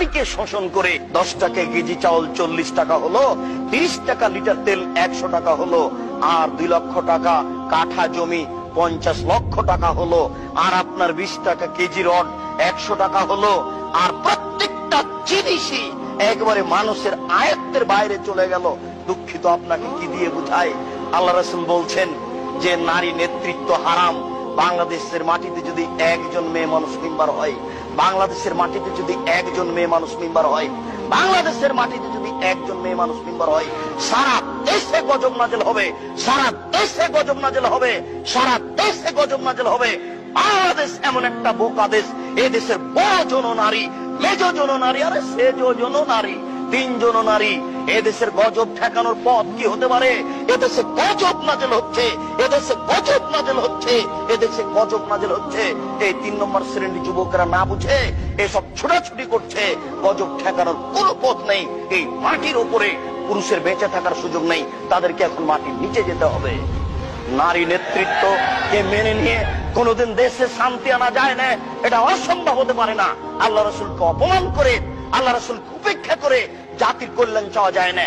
মাটিকে শোষণ করে 10 টাকা কেজি চাউল 40 টাকা হলো, 30 টাকা লিটার তেল 100 টাকা হলো, আর 2 লক্ষ টাকা কাঠা জমি 50 লক্ষ টাকা হলো, আর আপনার 20 টাকা কেজি রড 100 টাকা হলো, আর প্রত্যেকটা জিনিসই একবারে মানুষের আয়ত্তের বাইরে চলে গেল। দুঃখিত, আপনাকে কি দিয়ে বুঝায়? আল্লাহ রাসূল বলছেন যে নারী নেতৃত্ব হারাম। বাংলাদেশের মাটিতে যদি একজন মেয়ে মানুষ মেম্বার হয়, বাংলাদেশের মাটিতে যদি একজন মেয়ে মানুষ মেম্বার হয়, বাংলাদেশের মাটিতে যদি একজন মেয়ে মানুষ মেম্বার হয়, সারা দেশে গজব নাজেল হবে, সারা দেশে গজব নাজেল হবে, সারা দেশে গজব নাজেল হবে। বাংলাদেশ এমন একটা বোকা দেশ, এ দেশের বড় জন নারী, মেজ জন নারী, আরে সেজ জন নারী, 3 জন নারী। এদেশের গজব ঠেকানোর পথ কি হতে পারে? এদেশে গজব নাজেল হচ্ছে, এদেশে গজব নাজেল হচ্ছে, এদেশে গজব নাজেল হচ্ছে। এই 3 নম্বর শ্রেণীর যুবকরা না বুঝে এসব ছোটাছুটি করছে। গজব ঠেকানোর কোনো পথ নেই। এই মাটির উপরে পুরুষের বেঁচে থাকার সুযোগ নেই, তাদেরকে এখন মাটির নিচে যেতে হবে। নারী নেতৃত্ব কে মেনে নিয়ে কোনোদিন দেশে শান্তি আনা যায় না, এটা অসম্ভব হতে পারে না। আল্লাহ রাসূলকে অপমান করে, আল্লাহ রাসূলকে উপেক্ষা করে জাতির কল্যাণ চাওয়া যায় না।